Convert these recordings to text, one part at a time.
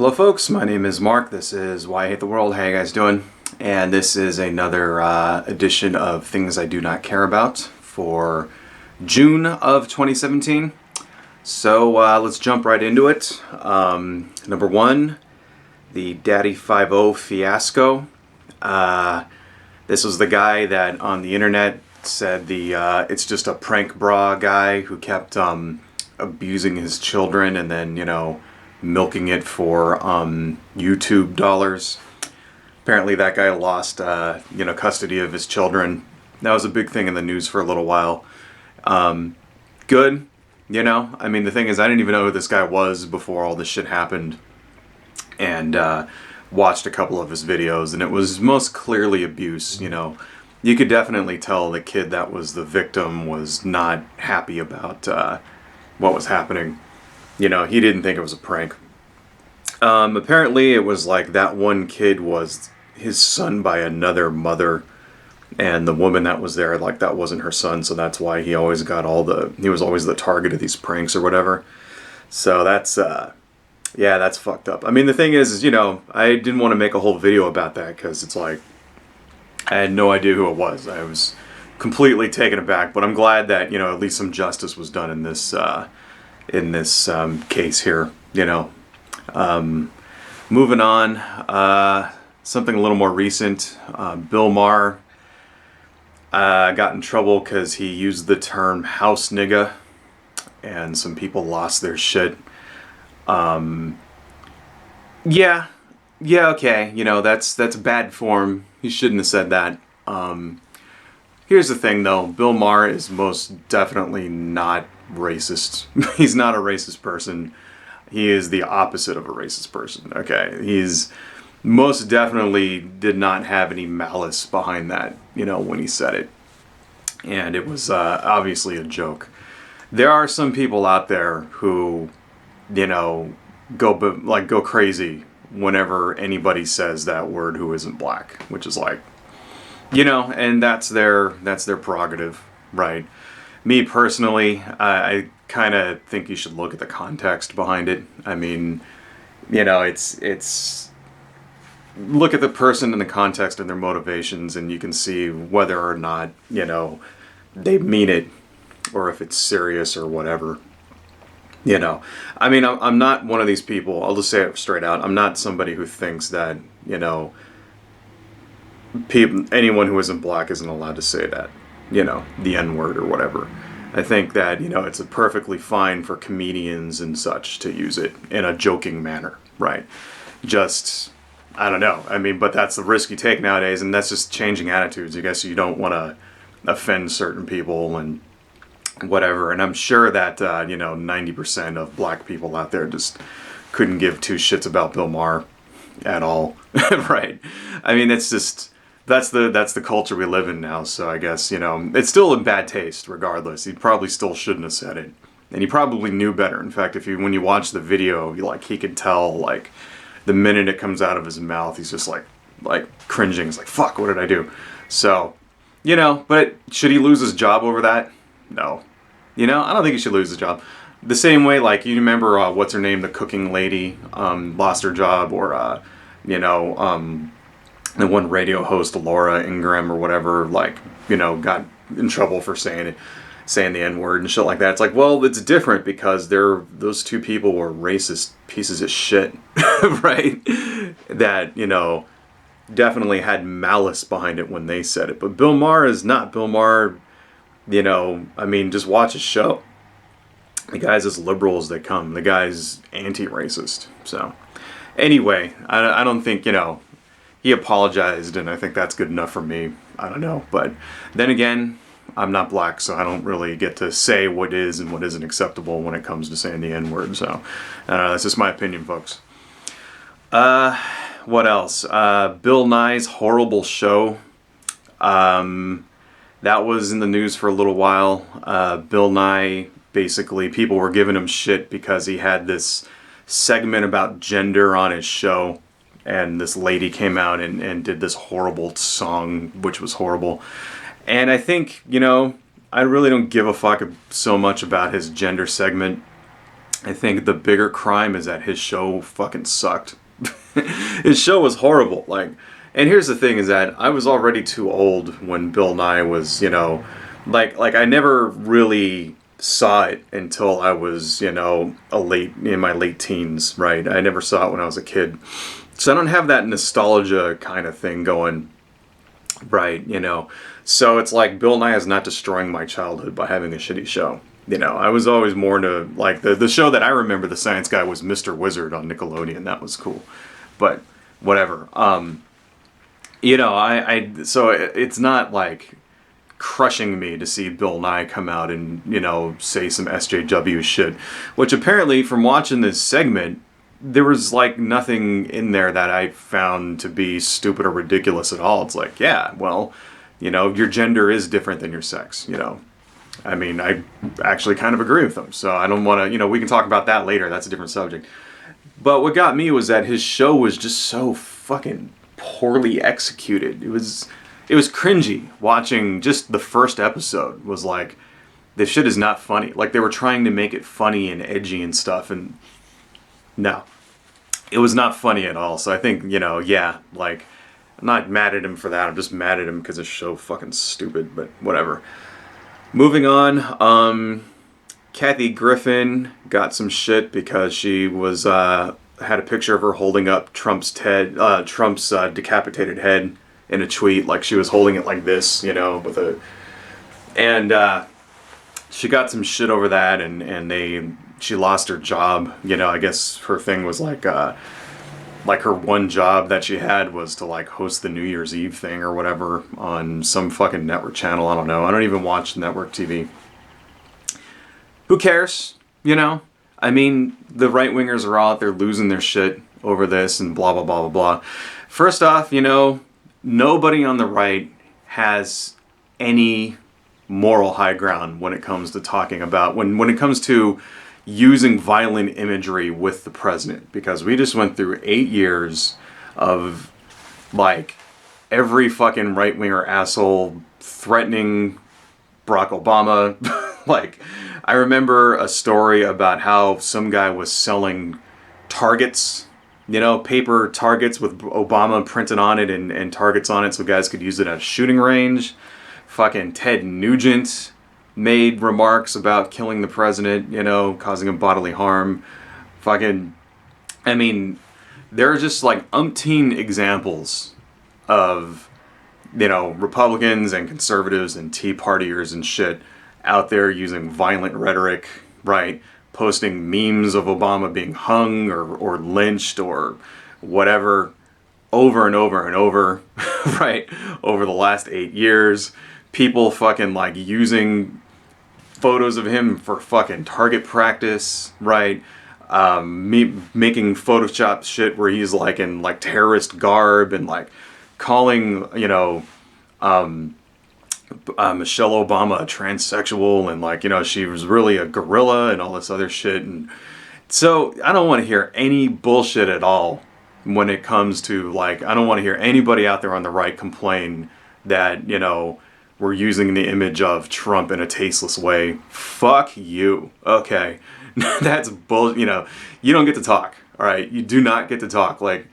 Hello folks, my name is Mark. This is Why I Hate the World. How you guys doing? And this is another edition of Things I Do Not Care About for June of 2017. So let's jump right into it. Number one, the Daddy 5-0 fiasco. This was the guy that on the internet said it's just a prank bra guy who kept abusing his children and then, milking it for YouTube dollars. Apparently that guy lost custody of his children. That was a big thing in the news for a little while. Good, I mean, the thing is, I didn't even know who this guy was before all this shit happened, and watched a couple of his videos, and it was most clearly abuse. You could definitely tell the kid that was the victim was not happy about what was happening. He didn't think it was a prank. Apparently it was like that one kid was his son by another mother, and the woman that was there, like, that wasn't her son, so that's why he always got he was always the target of these pranks or whatever. So that's, yeah, that's fucked up. I mean, the thing is, I didn't want to make a whole video about that, because it's like, I had no idea who it was. I was completely taken aback, but I'm glad that, at least some justice was done in this case here, Moving on, something a little more recent. Bill Maher got in trouble because he used the term house nigga, and some people lost their shit. Yeah, okay, that's bad form. He shouldn't have said that. Here's the thing, though. Bill Maher is most definitely not racist. He's not a racist person. He is the opposite of a racist person, okay? He's most definitely did not have any malice behind that, when he said it. And it was obviously a joke. There are some people out there who, go crazy whenever anybody says that word who isn't black, which is like, and that's their prerogative, right? Me personally, I kind of think you should look at the context behind it. I mean, it's look at the person in the context and their motivations, and you can see whether or not, they mean it, or if it's serious or whatever. I mean, I'm not one of these people, I'll just say it straight out, I'm not somebody who thinks that, anyone who isn't black isn't allowed to say that, the N-word or whatever. I think that, it's perfectly fine for comedians and such to use it in a joking manner, right? Just, I don't know. I mean, but that's the risk you take nowadays, and that's just changing attitudes. I guess you don't want to offend certain people and whatever. And I'm sure that, 90% of black people out there just couldn't give two shits about Bill Maher at all, right? I mean, it's just... That's the culture we live in now, so I guess, it's still in bad taste regardless. He probably still shouldn't have said it. And he probably knew better. In fact, when you watch the video, he could tell, the minute it comes out of his mouth, he's just like cringing. He's like, fuck, what did I do? So, but should he lose his job over that? No. I don't think he should lose his job. The same way, you remember, what's her name, the cooking lady, lost her job, or, the one radio host, Laura Ingraham or whatever, got in trouble for saying the N-word and shit like that. It's like, well, it's different because those two people were racist pieces of shit, right? That, definitely had malice behind it when they said it. But Bill Maher is not. Bill Maher, I mean, just watch his show. The guy's as liberal as they come. The guy's anti-racist. So, anyway, I don't think, he apologized, and I think that's good enough for me. I don't know. But then again, I'm not black, so I don't really get to say what is and what isn't acceptable when it comes to saying the N-word. So that's just my opinion, folks. What else? Bill Nye's horrible show. That was in the news for a little while. Bill Nye, basically, people were giving him shit because he had this segment about gender on his show. And this lady came out and did this horrible song, which was horrible. And I think, I really don't give a fuck so much about his gender segment. I think the bigger crime is that his show fucking sucked. His show was horrible. Like, and here's the thing: is that I was already too old when Bill Nye was, like I never really saw it until I was, in my late teens, right? I never saw it when I was a kid, so I don't have that nostalgia kind of thing going, right? So it's like Bill Nye is not destroying my childhood by having a shitty show. I was always more into, like, the show that I remember, the science guy, was Mr. Wizard on Nickelodeon. That was cool. But whatever. So it's not like crushing me to see Bill Nye come out and, say some SJW shit. Which apparently, from watching this segment, there was like nothing in there that I found to be stupid or ridiculous at all. It's like, yeah, well, your gender is different than your sex, I mean, I actually kind of agree with him, so I don't want to, we can talk about that later, that's a different subject. But what got me was that his show was just so fucking poorly executed. It was cringy. Watching just the first episode was like, this shit is not funny. Like, they were trying to make it funny and edgy and stuff, and no. It was not funny at all, so I think, like, I'm not mad at him for that, I'm just mad at him because his show fucking stupid, but whatever. Moving on, Kathy Griffin got some shit because she was had a picture of her holding up Trump's decapitated head in a tweet, like she was holding it like this, and she got some shit over that, and she lost her job. I guess her thing was like her one job that she had was to like host the New Year's Eve thing or whatever on some fucking network channel. I don't know. I don't even watch network TV. Who cares? I mean, the right-wingers are all out there losing their shit over this and blah, blah, blah, blah, blah. First off, nobody on the right has any moral high ground when it comes to talking about, when it comes to using violent imagery with the president, because we just went through 8 years of like every fucking right-winger asshole threatening Barack Obama. Like, I remember a story about how some guy was selling targets, paper targets with Obama printed on it and targets on it so guys could use it at a shooting range. Fucking Ted Nugent made remarks about killing the president, causing him bodily harm. I mean, there are just like umpteen examples of, Republicans and conservatives and Tea Partiers and shit out there using violent rhetoric, right? Posting memes of Obama being hung or lynched or whatever over and over and over, right? Over the last 8 years. People fucking like using photos of him for fucking target practice, right? Making Photoshop shit where he's like in like terrorist garb and like calling, Michelle Obama a transsexual and like, she was really a gorilla and all this other shit. And so I don't want to hear any bullshit at all when it comes to like, I don't want to hear anybody out there on the right complain that, we're using the image of Trump in a tasteless way. Fuck you. Okay. That's bull. You don't get to talk. All right. You do not get to talk. Like,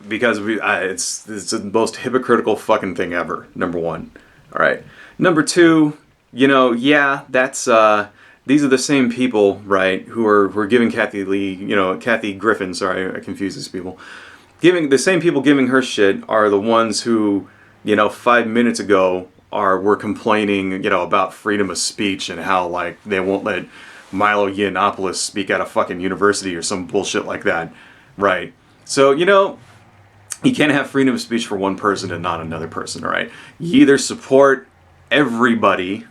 because it's the most hypocritical fucking thing ever. Number one. All right. Number two, that's, these are the same people, right, who are giving Kathy Griffin, sorry, I confuse these people. The same people giving her shit are the ones who, 5 minutes ago were complaining, about freedom of speech and how, like, they won't let Milo Yiannopoulos speak at a fucking university or some bullshit like that, right? So, you can't have freedom of speech for one person and not another person, all right? You either support everybody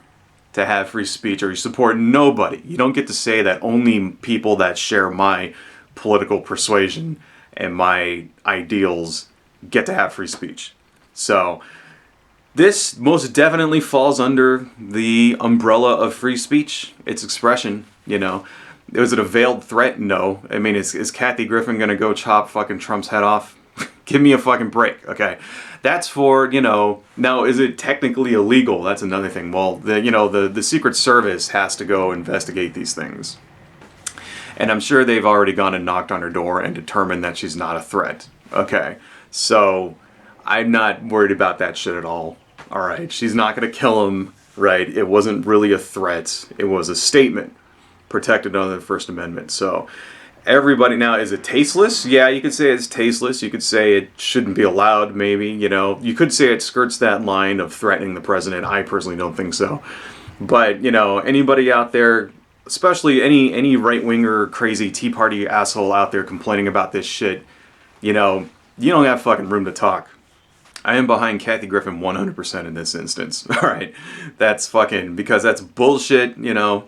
to have free speech or you support nobody. You don't get to say that only people that share my political persuasion and my ideals get to have free speech. So this most definitely falls under the umbrella of free speech. It's expression, Was it a veiled threat? No. I mean, is Kathy Griffin going to go chop fucking Trump's head off? Give me a fucking break, okay? That's for, you know, now is it technically illegal? That's another thing. Well, the Secret Service has to go investigate these things. And I'm sure they've already gone and knocked on her door and determined that she's not a threat. Okay, so I'm not worried about that shit at all. All right, she's not going to kill him, right? It wasn't really a threat. It was a statement protected under the First Amendment. So everybody now, is it tasteless? Yeah, you could say it's tasteless. You could say it shouldn't be allowed, maybe. You know, you could say it skirts that line of threatening the president. I personally don't think so. But, you know, anybody out there, especially any right-winger, crazy Tea Party asshole out there complaining about this shit, you know, you don't have fucking room to talk. I am behind Kathy Griffin 100% in this instance. All right, that's fucking, because that's bullshit, you know.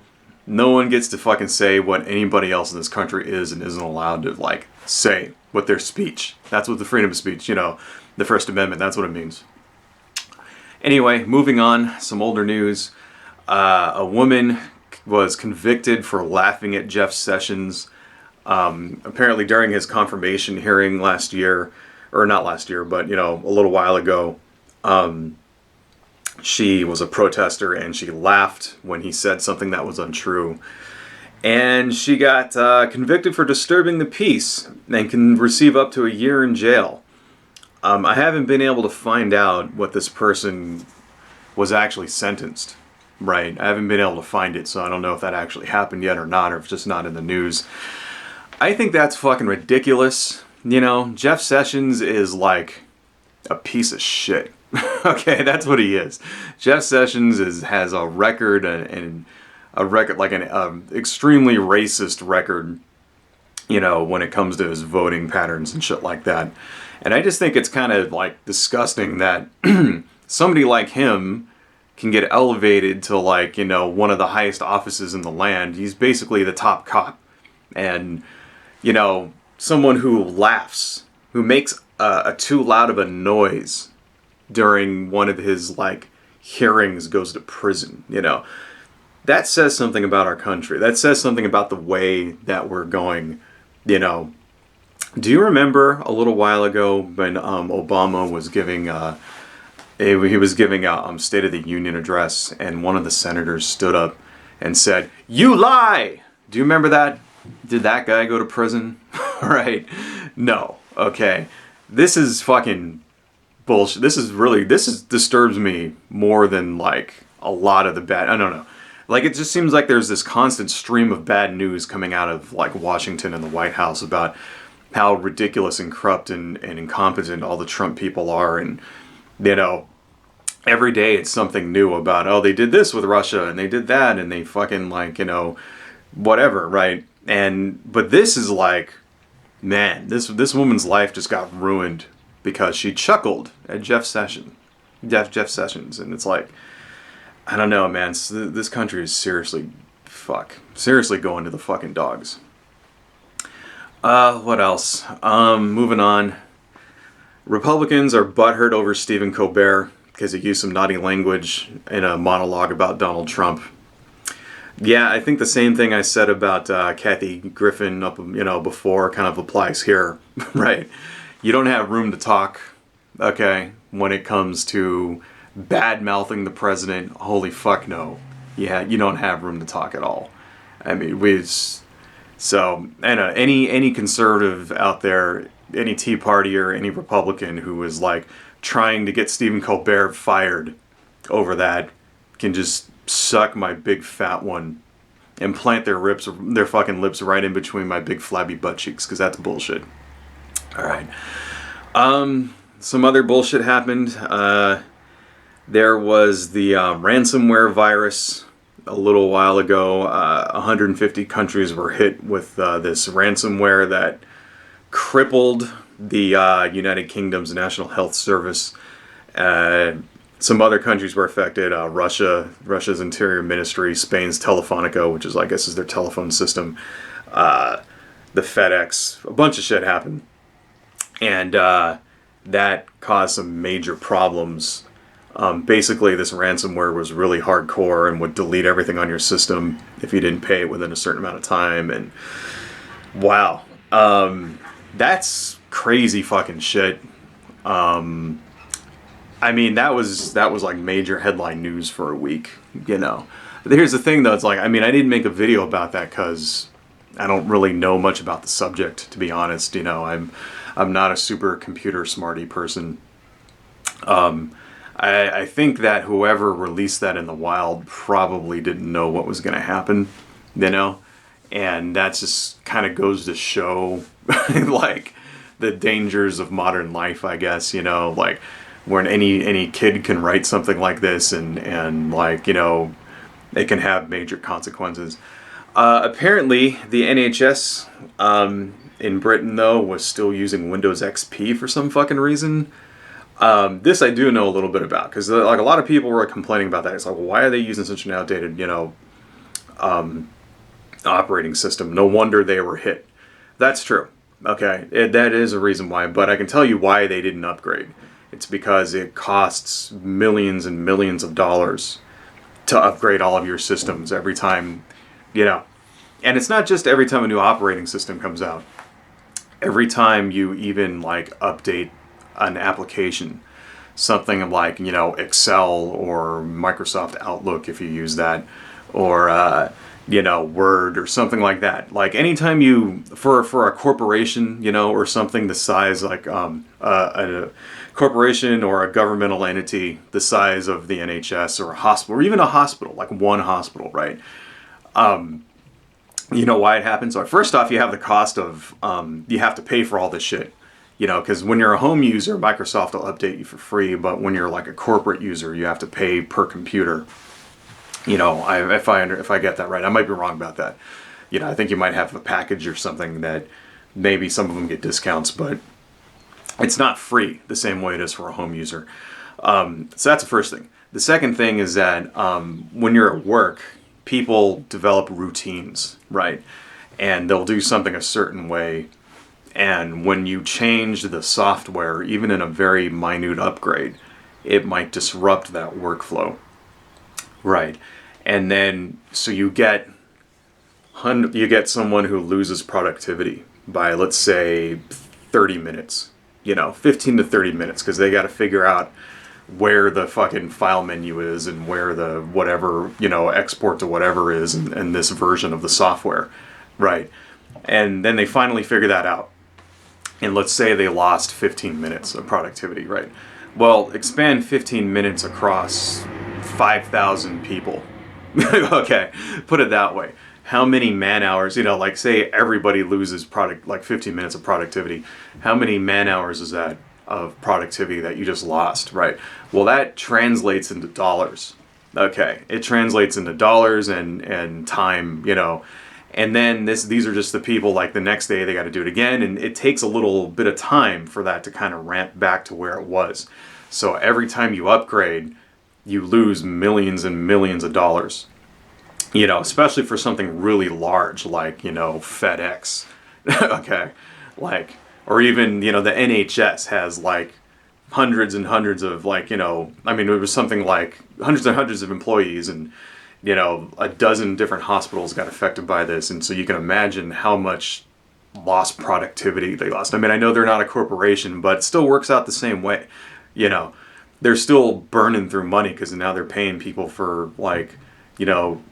No one gets to fucking say what anybody else in this country is and isn't allowed to, like, say with their speech. That's what the freedom of speech, you know, the First Amendment, that's what it means. Anyway, moving on, some older news. A woman was convicted for laughing at Jeff Sessions, apparently during his confirmation hearing last year, or not last year, but, you know, a little while ago. She was a protester and she laughed when he said something that was untrue. And she got convicted for disturbing the peace and can receive up to a year in jail. I haven't been able to find out what this person was actually sentenced. Right, I haven't been able to find it, so I don't know if that actually happened yet or not, or if it's just not in the news. I think that's fucking ridiculous. You know, Jeff Sessions is like a piece of shit. Okay, that's what he is. Jeff Sessions has a record, and a record, like an extremely racist record, you know, when it comes to his voting patterns and shit like that. And I just think it's kind of like disgusting that somebody like him can get elevated to, like, you know, one of the highest offices in the land. He's basically the top cop. And, you know, someone who laughs, who makes a too loud of a noise during one of his, like, hearings goes to prison, you know. That says something about our country. That says something about the way that we're going, you know. Do you remember a little while ago when Obama was giving... he was giving a State of the Union address, and one of the senators stood up and said, "You lie!" Do you remember that? Did that guy go to prison? Right? No. Okay. This is fucking bullshit. This disturbs me more than, like, a lot of the bad... I don't know. Like, it just seems like there's this constant stream of bad news coming out of, like, Washington and the White House about how ridiculous and corrupt and incompetent all the Trump people are, and, you know, every day it's something new about, oh, they did this with Russia, and they did that, and they fucking, like, you know, whatever, right? But this is like, man, this woman's life just got ruined because she chuckled at Jeff Sessions, and it's like, I don't know, man, this country is seriously going to the fucking dogs. What else? Moving on. Republicans are butthurt over Steven Colbert because he used some naughty language in a monologue about Donald Trump. Yeah, I think the same thing I said about Kathy Griffin before kind of applies here, right? You don't have room to talk, okay, when it comes to bad-mouthing the president. Holy fuck no. Yeah, you don't have room to talk at all. I mean, any conservative out there, any Tea Party or any Republican who is, like, trying to get Stephen Colbert fired over that can just suck my big fat one and plant their fucking lips right in between my big flabby butt cheeks, because that's bullshit. Alright. Some other bullshit happened. There was the ransomware virus a little while ago. 150 countries were hit with this ransomware that crippled the United Kingdom's National Health Service. Some other countries were affected. Russia's Interior Ministry, Spain's Telefonica, which is, I guess, is their telephone system. The FedEx, a bunch of shit happened. And that caused some major problems. Basically, this ransomware was really hardcore and would delete everything on your system if you didn't pay it within a certain amount of time. And wow, that's crazy fucking shit. I mean, that was like major headline news for a week, you know. But here's the thing, though. It's like, I mean, I didn't make a video about that because I don't really know much about the subject, to be honest. You know, I'm not a super computer smarty person. I think that whoever released that in the wild probably didn't know what was going to happen, you know? And that just kind of goes to show, like, the dangers of modern life, I guess, you know? Like, when any kid can write something like this and like, you know, it can have major consequences. Apparently, the NHS in Britain, though, was still using Windows XP for some fucking reason. This I do know a little bit about, because like a lot of people were complaining about that. It's like, well, why are they using such an outdated, you know, operating system? No wonder they were hit. That's true. Okay, that is a reason why, but I can tell you why they didn't upgrade. It's because it costs millions and millions of dollars to upgrade all of your systems every time, you know. And it's not just every time a new operating system comes out. Every time you even like update an application, something like, you know, Excel or Microsoft Outlook if you use that, or you know, Word or something like that. Like anytime you, for a corporation, you know, or something the size like a corporation or a governmental entity the size of the NHS or a hospital, or even a hospital, like one hospital, right? You know why it happens? So first off, you have the cost of, you have to pay for all this shit. You know, because when you're a home user, Microsoft will update you for free, but when you're like a corporate user, you have to pay per computer. You know, if I get that right, I might be wrong about that. You know, I think you might have a package or something that maybe some of them get discounts, but it's not free the same way it is for a home user. So that's the first thing. The second thing is that when you're at work, people develop routines, right? And they'll do something a certain way. And when you change the software, even in a very minute upgrade, it might disrupt that workflow. Right. And then, so you get someone who loses productivity by, let's say, 30 minutes, you know, 15 to 30 minutes, because they got to figure out where the fucking file menu is and where the whatever, you know, export to whatever is in this version of the software. Right. And then they finally figure that out. And let's say they lost 15 minutes of productivity, right? Well, expand 15 minutes across 5,000 people. Okay, put it that way. How many man hours, you know, like say everybody loses like 15 minutes of productivity. How many man hours is that of productivity that you just lost, right? Well, that translates into dollars. Okay, it translates into dollars and time, you know. And then these are just the people, like the next day they got to do it again, and it takes a little bit of time for that to kind of ramp back to where it was. So every time you upgrade, you lose millions and millions of dollars. You know, especially for something really large like, you know, FedEx. Okay, like, or even, you know, the NHS has like hundreds and hundreds of, like, you know, I mean, it was something like hundreds and hundreds of employees, and you know, a dozen different hospitals got affected by this, and so you can imagine how much lost productivity they lost. I mean, I know they're not a corporation, but it still works out the same way. You know, they're still burning through money because now they're paying people for, like, you know,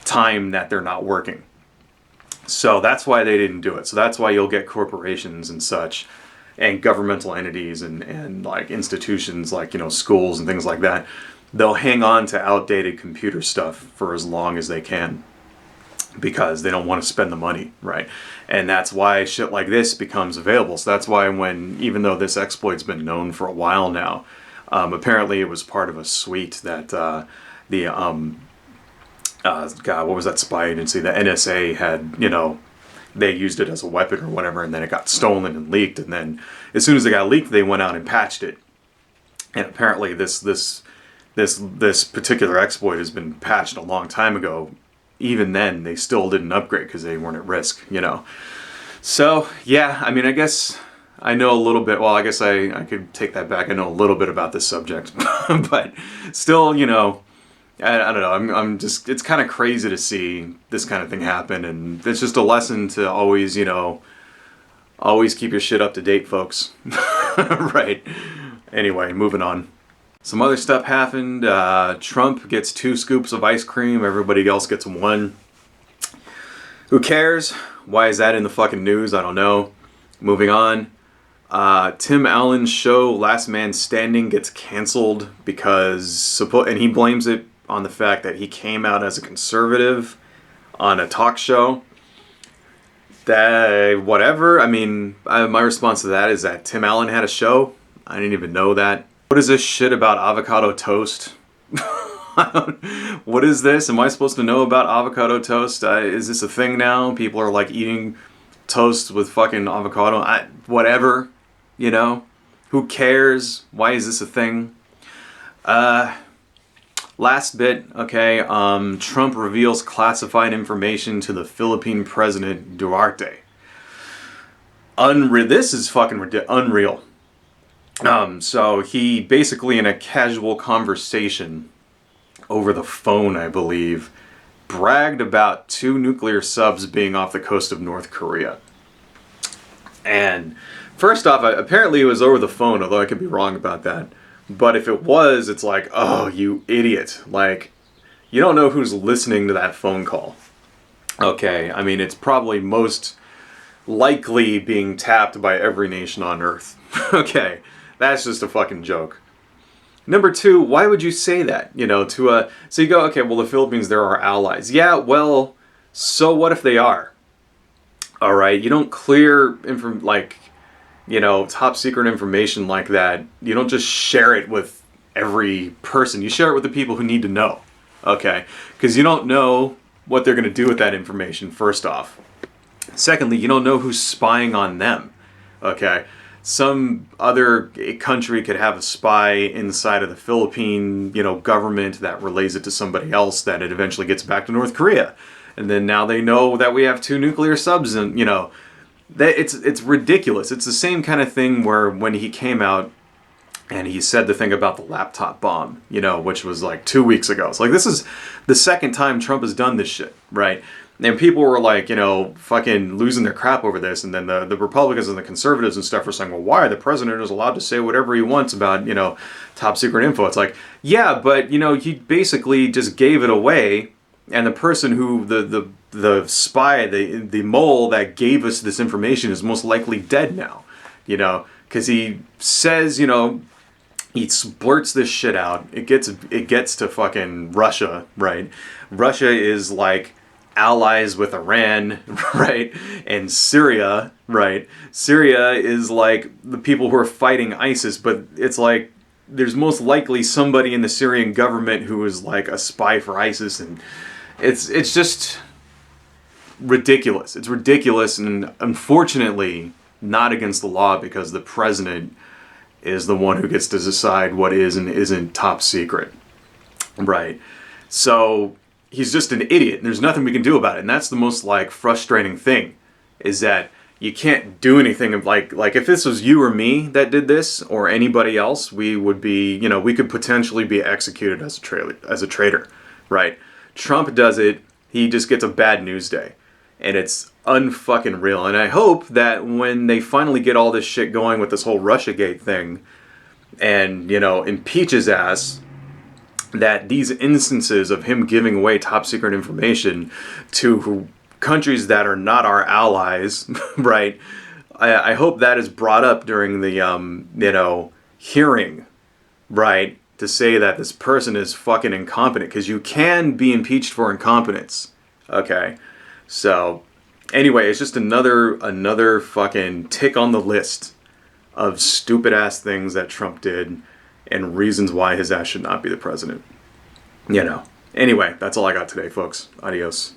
time that they're not working. So that's why they didn't do it. So that's why you'll get corporations and such, and governmental entities and like institutions like, you know, schools and things like that. They'll hang on to outdated computer stuff for as long as they can because they don't want to spend the money, right? And that's why shit like this becomes available. So that's why even though this exploit's been known for a while now, apparently it was part of a suite that God, what was that spy agency? The NSA had, you know, they used it as a weapon or whatever, and then it got stolen and leaked. And then as soon as it got leaked, they went out and patched it. And apparently this particular exploit has been patched a long time ago. Even then, they still didn't upgrade because they weren't at risk, you know. So, yeah, I mean, I guess I know a little bit. Well, I guess I could take that back. I know a little bit about this subject. But still, you know, I don't know. I'm just, it's kind of crazy to see this kind of thing happen. And it's just a lesson to always, you know, Always keep your shit up to date, folks. Right. Anyway, moving on. Some other stuff happened. Trump gets 2 scoops of ice cream. Everybody else gets 1. Who cares? Why is that in the fucking news? I don't know. Moving on. Tim Allen's show Last Man Standing gets canceled because and he blames it on the fact that he came out as a conservative on a talk show. That whatever. I mean, my response to that is that Tim Allen had a show. I didn't even know that. What is this shit about avocado toast? What is this? Am I supposed to know about avocado toast? Is this a thing now? People are like eating toast with fucking avocado. Whatever, you know? Who cares? Why is this a thing? Last bit, okay. Trump reveals classified information to the Philippine president Duarte. This is fucking unreal. So he basically, in a casual conversation over the phone, I believe, bragged about 2 nuclear subs being off the coast of North Korea. And first off, apparently it was over the phone, although I could be wrong about that. But if it was, it's like, oh, you idiot. Like, you don't know who's listening to that phone call. Okay, I mean, it's probably most likely being tapped by every nation on Earth. Okay, that's just a fucking joke. Number 2, why would you say that? You know, so you go, okay, well, the Philippines, they're our allies. Yeah, well, so what if they are? All right, you don't clear top secret information like that. You don't just share it with every person. You share it with the people who need to know, okay? Because you don't know what they're going to do with that information, first off. Secondly, you don't know who's spying on them, okay? Some other country could have a spy inside of the Philippine, government that relays it to somebody else, that it eventually gets back to North Korea. And then now they know that we have 2 nuclear subs, and, it's ridiculous. It's the same kind of thing where when he came out and he said the thing about the laptop bomb, which was like 2 weeks ago. It's like, this is the second time Trump has done this shit, right? And people were like, fucking losing their crap over this. And then the Republicans and the conservatives and stuff were saying, well, why? The president is allowed to say whatever he wants about, top secret info. It's like, yeah, but, he basically just gave it away. And the person who, the spy, the mole that gave us this information is most likely dead now, because he says, he splurts this shit out. It gets to fucking Russia, right? Russia is like allies with Iran, right? And Syria, right? Syria is like the people who are fighting ISIS, but it's like there's most likely somebody in the Syrian government who is like a spy for ISIS, and it's just ridiculous. It's ridiculous, and unfortunately not against the law, because the president is the one who gets to decide what is and isn't top secret, right? So he's just an idiot, and there's nothing we can do about it. And that's the most frustrating thing, is that you can't do anything. Like if this was you or me that did this, or anybody else, we would be, we could potentially be executed as a traitor, right? Trump does it, he just gets a bad news day, and it's unfucking real. And I hope that when they finally get all this shit going with this whole Russiagate thing, and impeach his ass, that these instances of him giving away top secret information to countries that are not our allies, right? I hope that is brought up during the, hearing, right? To say that this person is fucking incompetent, because you can be impeached for incompetence, okay? So, anyway, it's just another fucking tick on the list of stupid-ass things that Trump did, and reasons why his ass should not be the president. Anyway, that's all I got today, folks. Adios.